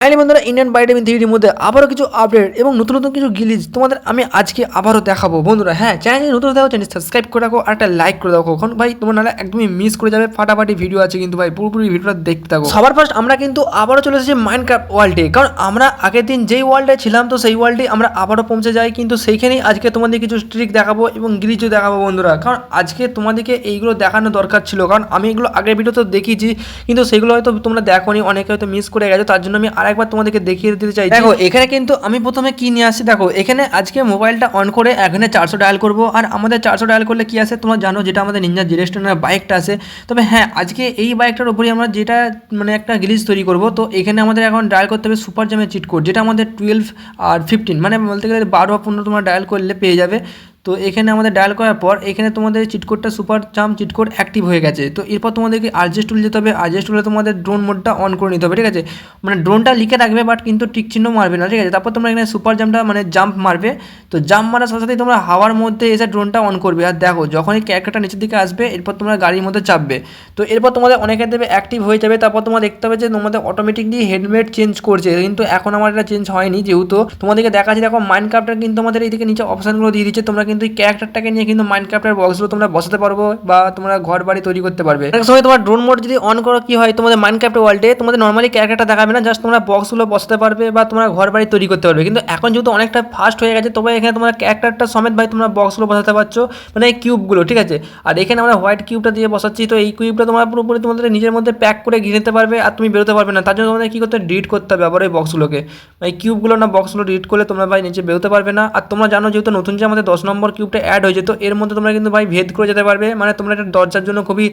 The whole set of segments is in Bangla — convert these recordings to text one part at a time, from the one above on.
ফাইনালি বন্ধুরা ইন্ডিয়ান বাইডেমিন থ্রিডির মধ্যে আবারও কিছু আপডেট এবং নতুন নতুন কিছু গিলিজ তোমাদের আমি আজকে আবারও দেখাবো বন্ধুরা। হ্যাঁ, চ্যানেলে নতুন দেখো চ্যানেল সাবস্ক্রাইব করে রাখো আর একটা লাইক করে রাখো। এখন ভাই তোমার নাহলে একদমই মিস করে যাবে, ফাটাফাটি ভিডিও আছে কিন্তু ভাই পুরোপুরি ভিডিওটা দেখতে থাকো। সবার ফার্স্ট আমরা কিন্তু আবারও চলে এসেছি মাইনক্রাফট ওয়ার্ল্ডে, কারণ আমরা আগের দিন যেই ওয়ার্ল্ডে ছিলাম তো সেই ওয়ার্ল্ডে আমরা আবারও পৌঁছে যাই, কিন্তু সেইখানেই আজকে তোমাদের কিছু ট্রিক দেখাবো এবং গিলিজও দেখাবো বন্ধুরা। কারণ আজকে তোমাদেরকে এইগুলো দেখানো দরকার ছিল, কারণ আমি এগুলো আগের ভিডিওতে দেখিয়েছি কিন্তু সেগুলো হয়তো তোমরা দেখোনি, অনেকে হয়তো মিস করে গেছো, তার জন্য আমি আরেকবার তোমাদেরকে দেখিয়ে দিতে চাই। দেখো এখানে কিন্তু আমি প্রথমে কি নিয়ে আসছি, দেখো এখানে আজকে মোবাইলটা অন করে এখানে 400 ডায়াল করবো। আর আমাদের 400 ডায়াল করলে কি আসে তোমরা জানো, যেটা আমাদের নিনজা জিরেস্টনের বাইকটা আছে। তবে হ্যাঁ, আজকে এই বাইকটার উপরই আমরা যেটা মানে একটা গিলিজ তৈরি করবো। তো এখানে আমাদের এখন ডায়াল করতে হবে সুপার জামের চিট কোড, যেটা আমাদের 12 আর 15 মানে বলতে গেলে 12 আর 15 তোমরা ডায়াল করলে পেয়ে যাবে। তো এখানে আমাদের ডায়াল করার পর এখানে তোমাদের চিটকোডটা সুপার জাম চিটকোড অ্যাক্টিভ হয়ে গেছে। তো এরপর তোমাদেরকে আরজেস্ট টুল যেতে হবে, আরজেস্ট টুলে তোমাদের ড্রোন মোডটা অন করে নিতে হবে, ঠিক আছে। মানে ড্রোনটা লিখে রাখবে বাট কিন্তু টিক চিহ্ন মারবে না, ঠিক আছে। তারপর তোমরা এখানে সুপার জাম্পটা মানে জাম্প মারবে। তো জাম্প মারার সাথে সাথেই তোমরা হাওয়ার মধ্যে এসে ড্রোনটা অন করবে। আর দেখো যখনই ক্যারেক্টারটা নিচের দিকে আসবে এরপর তোমরা গাড়ির মধ্যে চাপবে। তো এরপর তোমাদের অনেকের দেবে অ্যাক্টিভ হয়ে যাবে। তারপর তোমরা দেখতে হবে যে তোমাদের অটোমেটিকলি হেলমেট চেঞ্জ করছে, কিন্তু এখন আমার এটা চেঞ্জ হয়নি, যেহেতু তোমাদেরকে দেখাচ্ছি। দেখো মাইনক্রাফটের কিন্তু আমাদের এইদিকে নিচে অপশানগুলো দিয়ে দিচ্ছে, তোমরা কিন্তু এই ক্যারেক্টারটাকে নিয়ে কিন্তু মাইনক্রাফটের বক্সগুলো তোমরা বসাতে পারবো বা তোমরা ঘর বাড়ি তৈরি করতে পারবে। এক সময় তোমার ড্রোন মোড যদি অন করো কি হয়, তোমাদের মাইনক্রাফট ওয়ার্ল্ডে তোমাদের নর্মালি ক্যারেক্টারটা দেখাবে না, জাস্ট তোমরা বক্সগুলো বসাতে পারবে বা তোমরা ঘর বাড়ি তৈরি করতে পারবে। কিন্তু এখন যেহেতু অনেকটা ফাস্ট হয়ে গেছে, তবে এখানে তোমরা ক্যারেক্টারটা সমেত ভাই তোমরা বক্সগুলো বসাতে পারছো, মানে এই কিউবগুলো, ঠিক আছে। আর এখানে আমরা হোয়াইট কিউবটা দিয়ে বসাচ্ছি। তো এই কিউবটা তোমরা পুরোপুরি তোমাদের নিজের মধ্যে প্যাক করে ঘিরে নিতে পারবে আর তুমি বেরোতে পারবে না। তার জন্য তোমাদের কী করতে ডিলিট করতে হবে আবার এই বক্সগুলোকে, এই কিউবগুলো না বক্সগুলো ডিলিট করলে তোমরা ভাই নিচে বেরোতে পারবে না। আর তোমরা জানো যেহেতু নতুন যে আমাদের 10 নম্বর কিউবটা অ্যাড হয়েছে, তো এর মধ্যে তোমরা কিন্তু ভাই ভেদ করে যেতে পারবে, মানে তোমরা একটা দরজার জন্য খুবই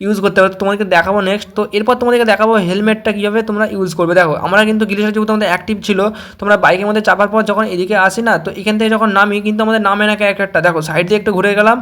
ইউজ করতে পারবে। তোমাদেরকে দেখাবো নেক্সট। তো এরপর তোমাদেরকে দেখাবো হেলমেটটা কীভাবে তোমরা ইউজ করবে। দেখো আমরা কিন্তু গিলিশার যেহেতু আমাদের অ্যাক্টিভ ছিল, তোমরা বাইকের মধ্যে চাপার পর যখন এদিকে আসি না, তো এখান থেকে যখন নামি কিন্তু আমাদের নামে না ক্যারেক্টারটা, দেখো সাইড দিয়ে একটু ঘুরে গেলাম।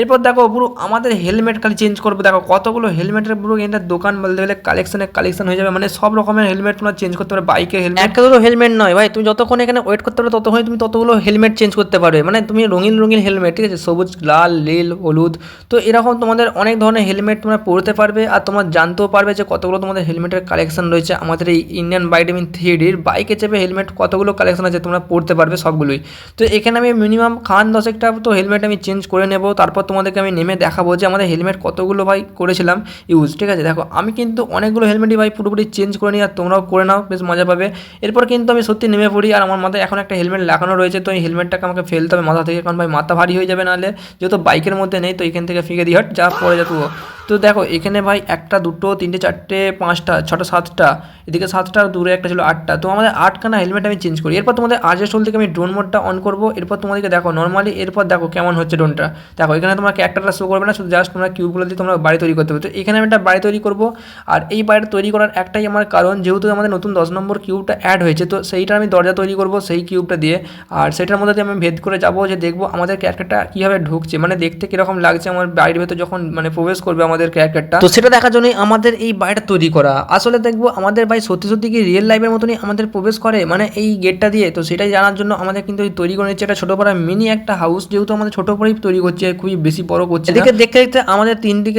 এরপর দেখো পুরো আমাদের হেলমেট খালি চেঞ্জ করবে। দেখো কতগুলো হেলমেটের পুরো এটা দোকান বলতে গেলে কালেকশন হয়ে যাবে, মানে সব রকমের হেলমেট তোমরা চেঞ্জ করতে পারবে। বাইকের হেলমেট একটা দুটো হেলমেট নয় ভাই, তুমি যতক্ষণ এখানে ওয়েট করতে পারবে ততক্ষণই তুমি ততগুলো হেলমেট চেঞ্জ করতে পারবে। মানে তুমি রঙিন রঙিন হেলমেট, ঠিক আছে, সবুজ, লাল, নীল, হলুদ। তো এরকম তোমাদের অনেক ধরনের হেলমেট তোমরা পরতে পারবে আর তোমরা জানতেও পারবে যে কতগুলো তোমাদের হেলমেটের কালেকশন রয়েছে আমাদের এই ইন্ডিয়ান বাইডেমিন থ্রিডির বাইকে চেপে হেলমেট কতগুলো কালেকশন আছে তোমরা পড়তে পারবে সবগুলোই। তো এখানে আমি মিনিমাম খান 10একটা তো হেলমেট আমি চেঞ্জ করে নেব, তারপর তোমাদেরকে আমি নেমে দেখাবো যে আমাদের হেলমেট কতগুলো ভাই করেছিলাম ইউজ, ঠিক আছে। দেখো আমি কিন্তু অনেকগুলো হেলমেটই ভাই পুরোপুরি চেঞ্জ করে নিই আর তোমরাও করে নাও, বেশ মজা পাবে। এরপর কিন্তু আমি সত্যি নেমে পড়ি আর আমার মাথায় এখন একটা হেলমেট লাগানো রয়েছে, তো এই হেলমেটটাকে আমাকে ফেলতে হবে মাথা থেকে, কারণ ভাই মাথা ভারী হয়ে যাবে, নাহলে যেহেতু বাইকের মধ্যে নেই তো এখান থেকে ফিকে দিয়ে হট যা পড়ে যা তুও। তো দেখো এখানে ভাই একটা দুটো তিনটে চারটে পাঁচটা ছটা সাতটা, এদিকে 7টা দূরে একটা ছিল 8টা, তো আমাদের 8খানা হেলমেট আমি চেঞ্জ করি। এরপর তোমাদের আরজেস্ট টুল থেকে আমি ড্রোন মোডটা অন করবো। এরপর তোমাদেরকে দেখো নর্মালি এরপর দেখো কেমন হচ্ছে ড্রোনটা। দেখো এখানে তোমরা ক্যারেক্টারটা শো করবে না, শুধু জাস্ট তোমরা কিউবগুলো দিয়ে তোমরা বাড়ি তৈরি করতে হবে। তো এখানে আমি একটা বাড়ি তৈরি করবো। আর এই বাড়িটা তৈরি করার একটাই আমার কারণ, যেহেতু আমাদের নতুন 10 নম্বর কিউবটা অ্যাড হয়েছে, তো সেইটা আমি দরজা তৈরি করবো সেই কিউবটা দিয়ে। আর সেটার মধ্যে দিয়ে আমি ভেদ করে যাবো, যে দেখবো আমাদের ক্যারেক্টারটা কীভাবে ঢুকছে, মানে দেখতে কীরকম লাগছে আমার বাড়ির ভেতর যখন মানে প্রবেশ করবে আমাদের ক্যারেক্টারটা। তো সেটা দেখার জন্যই আমাদের এই বাড়িটা তৈরি করা। আসলে দেখবো আমাদের ভাই সত্যি সত্যি কি রিয়েল লাইফের মতনই আমাদের প্রবেশ করে মানে এই গেটটা দিয়ে। তো সেটাই জানার জন্য আমাদের কিন্তু তৈরি করে নিচ্ছে একটা ছোটো পাড়া মিনি একটা হাউস, যেহেতু আমাদের ছোটো পরেই তৈরি করছে, খুবই বেশি বড় করছে। এদিকে দেখতে দেখতে আমাদের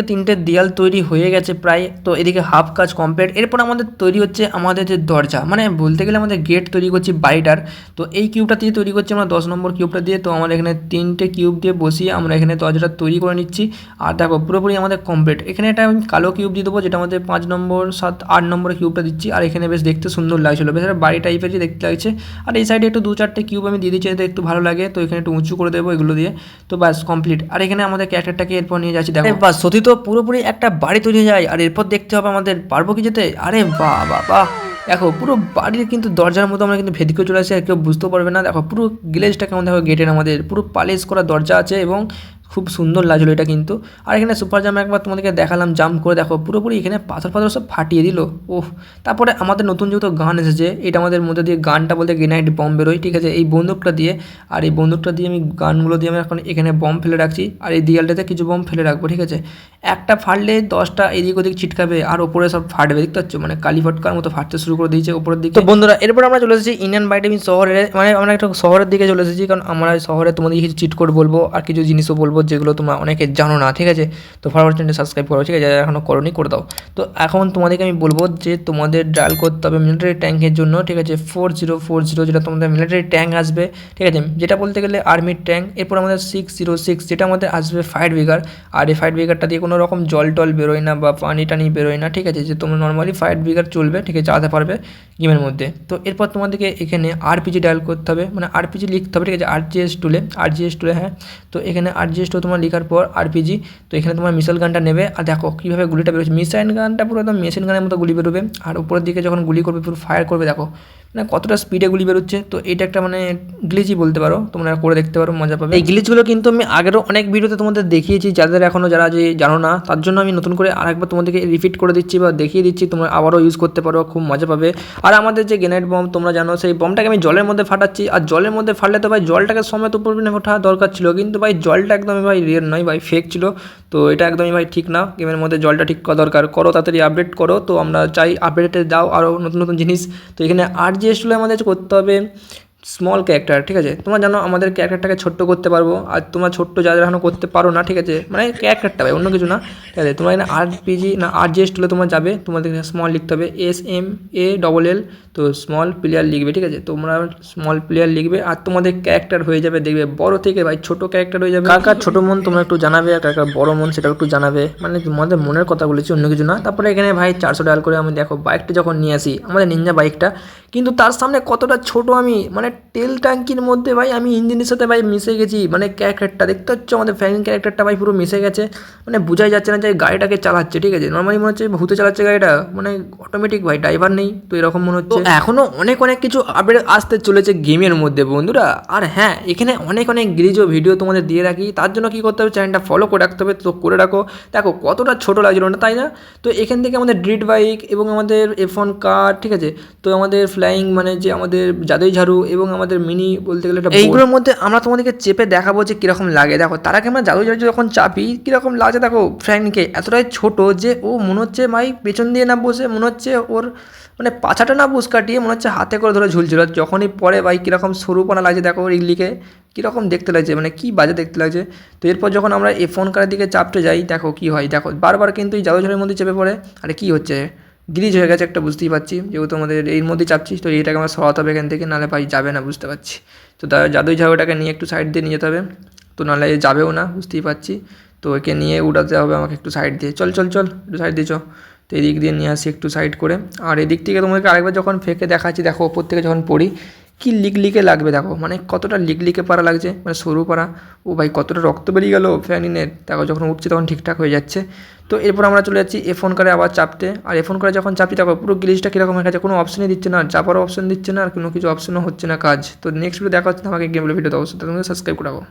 তিনটে দেয়াল তৈরি হয়ে গেছে প্রায়। তো এদিকে হাফ কাজ কমপ্লিট। এরপর আমাদের তৈরি হচ্ছে আমাদের যে দরজা, মানে বলতে গেলে আমাদের গেট তৈরি করছি বাড়িটার। তো এই কিউবটা দিয়ে তৈরি করছি আমরা 10 নম্বর কিউবটা দিয়ে। তো আমরা এখানে 3টে কিউব দিয়ে বসিয়ে আমরা এখানে দরজাটা তৈরি করে নিচ্ছি। আর দেখো পুরোপুরি আমাদের কমপ্লিট। এখানে একটা আমি কালো কিউব দিয়ে দেবো, যেটা আমাদের 5 নম্বর 7 8 নম্বরের কিউবটা দিচ্ছি। আর এখানে বেশ দেখতে সুন্দর লাগছিলো, বেশ একটা বাড়ি টাইপেরই দেখতে লাগছে। আর এই সাইডে একটু 2-4টে কিউব আমি দিয়ে দিচ্ছি যাতে একটু ভালো লাগে। তো এখানে একটু উঁচু করে দেবো এগুলো দিয়ে। তো বাস কমপ্লিট। আর এখানে আমাদের ক্যারেক্টারটাকে এরপর নিয়ে যাচ্ছি। দেখো বাস সত্যি তো পুরোপুরি একটা বাড়ি তৈরি হয়ে যায়। আর এরপর দেখতে হবে আমাদের পারবো কি যেতে। আরে বাহ বাহ বাহ, দেখো পুরো বাড়ির কিন্তু দরজার মতো আমরা কিন্তু ভেদ করে চলে আসছি আর কেউ বুঝতেও পারবে না। দেখো পুরো গ্লেজটা কেমন, দেখো গেটের আমাদের পুরো পালিশ করা দরজা আছে এবং খুব সুন্দর লাগছিলো এটা কিন্তু। আর এখানে সুপার জাম একবার তোমাদেরকে দেখালাম জাম্প করে, দেখো পুরোপুরি এখানে পাথর সব ফাটিয়ে দিল। ওহ, তারপরে আমাদের নতুন যেহেতু গান এসেছে, এটা আমাদের মধ্যে দিয়ে গানটা বলতে গ্রেনাইট বম্ব বেরোয়, ঠিক আছে, এই বন্দুকটা দিয়ে। আর এই বন্দুকটা দিয়ে আমি গানগুলো দিয়ে আমি এখন এখানে বম্ব ফেলে রাখছি আর এই দেয়ালটাতে কিছু বম্ব ফেলে রাখবো, ঠিক আছে। একটা ফাটলে 10টা এদিক ওদিক ছিটকাবে আর ওপরে সব ফাটবে, দেখতে পাচ্ছ মানে কালি ফটকার মতো ফাটতে শুরু করে দিয়েছে উপরের দিকে। তো বন্ধুরা এরপর আমরা চলে এসেছি ইন্ডিয়ান বাই টিভি শহরে, মানে আমরা একটা শহরের দিকে চলে এসেছি, কারণ আমরা শহরে তোমাদের কিছু চিট কোড বলবো আর কিছু জিনিসও বলবো যেগুলো তোমরা অনেকে জানো না, ঠিক আছে। তো ফরওয়ার্ড চ্যানেলটা সাবস্ক্রাইব করো, ঠিক আছে, যারা এখনো করোনি করে দাও। তো এখন তোমাদেরকে আমি বলবো যে তোমাদের ডায়াল করতে হবে মিলিটারি ট্যাঙ্কের জন্য, ঠিক আছে, 4040, যেটা তোমাদের মিলিটারি ট্যাঙ্ক আসবে, ঠিক আছে, যেটা বলতে গেলে আর্মির ট্যাঙ্ক। এরপর আমাদের 606, যেটা আমাদের আসবে ফায়ার ব্রিগার। আর এই ফায়ার ব্রিগারটা দিয়ে কোনো রকম জল টল বেরোয় না বা পানি টানি বেরোয় না, ঠিক আছে, যে তোমরা নর্মালি ফায়ার ব্রিগার চলবে, ঠিক আছে, চালাতে পারবে গেমের মধ্যে। তো এরপর তোমাদেরকে এখানে আরপিজি ডায়াল করতে হবে, মানে আরপিজি লিখতে হবে, ঠিক আছে, আরজিএস টুলে হ্যাঁ। তো এখানে আরজিএস টু তোমার লেখার পর আরপিজি, তো এখানে তোমার মিসাইল গানটা নেবে। আর দেখো কীভাবে গুলিটা বেরোচ্ছে, মিসাইল গানটা পুরো একদম মেশিন গানের মতো গুলি বেরোবে। আর উপরের দিকে যখন গুলি করবে পুরো ফায়ার করবে, দেখো মানে কতটা স্পিডে গুলি বেরোচ্ছে। তো এটা একটা মানে গ্লিচই বলতে পারো, তোমরা করে দেখতে পারো, মজা পাবে। এই গ্লিচগুলো কিন্তু আমি আগেরও অনেক ভিডিওতে তোমাদের দেখিয়েছি, যাদের এখনও যারা যে জানো না তার জন্য আমি নতুন করে আরেকবার তোমাদেরকে রিপিট করে দিচ্ছি বা দেখিয়ে দিচ্ছি, তোমরা আবারও ইউজ করতে পারো, খুব মজা পাবে। আর আমাদের যে গ্রেনেড বম তোমরা জানো, সেই বমটাকে আমি জলের মধ্যে ফাটাচ্ছি। আর জলের মধ্যে ফাটলে তো ভাই জলটাকে সমেত উপর ওঠা দরকার ছিল, কিন্তু ভাই জলটা একদমই ভাই রিয়েল নয় ভাই, ফেক ছিল। তো এটা একদমই ভাই ঠিক না, গেমের মধ্যে জলটা ঠিক করা দরকার, করো তাড়াতাড়ি আপডেট করো। তো আমরা চাই আপডেটে দাও আরও নতুন নতুন জিনিস। তো এখানে আরজিএস টুলে আমাদের করতে হবে স্মল ক্যারেক্টার, ঠিক আছে, তোমরা জানো আমাদের ক্যারেক্টারটাকে ছোট্ট করতে পারবো। আর তোমরা ছোট্ট যারা এখনও করতে পারো না, ঠিক আছে, মানে ক্যারেক্টারটা ভাই অন্য কিছু না, ঠিক আছে। তোমরা এখানে আরপিজি না আরজিএস টুলে তোমরা যাবে, তোমাদের স্মল লিখতে হবে SMALL, তো স্মল প্লেয়ার লিখবে, ঠিক আছে, তোমরা স্মল প্লেয়ার লিখবে। আর তোমাদের ক্যারেক্টার হয়ে যাবে দেখবে বড় থেকে ভাই ছোট ক্যারেক্টার হয়ে যাবে। কার ছোটো মন তোমরা একটু জানাবে, আর কার বড় মন সেটাও একটু জানাবে, মানে তোমাদের মনের কথা বলেছি, অন্য কিছু না। তারপরে এখানে ভাই 400 ডায়াল করে আমি দেখো বাইকটা যখন নিয়ে আসি, আমাদের নিনজা বাইকটা, কিন্তু তার সামনে কতটা ছোট আমি, মানে তেল ট্যাঙ্কির মধ্যে ভাই আমি ইঞ্জিনের সাথে ভাই মিশে গেছি, মানে ক্যারেক্টারটা দেখতে হচ্ছে আমাদের ফ্যান ক্যারেক্টারটা ভাই পুরো মিশে গেছে, মানে বোঝাই যাচ্ছে না যে গাড়িটাকে চালাচ্ছে, ঠিক আছে, নর্মালি মনে হচ্ছে ভূতে চালাচ্ছে গাড়িটা, মানে অটোমেটিক ভাই, ড্রাইভার নেই, তো এরকম মনে হচ্ছে। এখনও অনেক কিছু আপডেট আসতে চলেছে গেমের মধ্যে বন্ধুরা। আর হ্যাঁ, এখানে অনেক গ্রিজো ভিডিও তোমাদের দিয়ে রাখি, তার জন্য কী করতে হবে, চ্যানেলটা ফলো করে রাখতে হবে। তো করে রাখো, দেখো কতটা ছোটো লাগছিল না, তাই না? তো এখান থেকে আমাদের ড্রিট বাইক এবং আমাদের F1 কার, ঠিক আছে, তো আমাদের ফ্লাইং মানে যে আমাদের জাদুই ঝাড়ু এবং আমাদের মিনি বলতে গেলে একটা, এইগুলোর মধ্যে আমরা তোমাদেরকে চেপে দেখাবো যে কীরকম লাগে। দেখো তার আগে আমরা জাদুই ঝাড়ু যখন চাপি কীরকম লাগছে, দেখো ফ্র্যাঙ্ককে এতটাই ছোট যে ও মনে হচ্ছে ভাই পেছন দিয়ে না বসে, মনে হচ্ছে ওর মানে পাছাটা না বুঝ কাটিয়ে মনে হচ্ছে হাতে করে ধরে ঝুলছিল, যখনই পরে ভাই কীরকম সরুপনা লাগছে, দেখো রিগলিকে কীরকম দেখতে লাগছে, মানে কী বাজে দেখতে লাগছে। তো এরপর যখন আমরা F1 কারের দিকে চাপতে যাই, দেখো কী হয়, দেখো বারবার কিন্তু এই জাদুঝাড়ের মধ্যে চেপে পড়ে। আরে কী হচ্ছে, গ্লিচ হয়ে গেছে একটা, বুঝতেই পারছি, যেহেতু আমাদের এর মধ্যেই চাপছি, তো এইটাকে আমরা সরাতে হবে এখান থেকে, নাহলে ভাই যাবে না, বুঝতে পারছি। তো জাদুই ঝাড়ুটাকে নিয়ে একটু সাইড দিয়ে নিয়ে যেতে হবে, তো নাহলে যাবেও না, বুঝতেই পারছি। তো একে নিয়ে উঠাতে হবে আমাকে একটু সাইড দিয়ে, চল একটু সাইড দিয়ে তো এদিক দিয়ে নিয়ে আসি একটু সাইড করে। আর এদিক থেকে তোমাদেরকে আরেকবার যখন ফেঁকে দেখাচ্ছি, দেখো ওপর থেকে যখন পড়ি কি লিকলিকে লাগবে, দেখো মানে কতটা লিকলিকে পাড়া লাগছে, মানে সরু পাড়া। ও ভাই কতটা রক্ত বেরিয়ে গেল ফ্যানিনের, দেখো যখন উঠছে তখন ঠিকঠাক হয়ে যাচ্ছে। তো এরপর আমরা চলে যাচ্ছি F1 কারে আবার চাপতে। আর F1 কারে যখন চাপি, দেখো পুরো গ্লিচটা কীরকম হয়ে গেছে, কোনো অপশনই দিচ্ছে না, চাপারও অপশন দিচ্ছে না, আর কোনো কিছু অপশনও হচ্ছে না কাজ। তো নেক্সট ভিডিও দেখা হচ্ছে, আমাকে গেম ভিডিও অবশ্যই তোমাকে সাবস্ক্রাইব করাবো।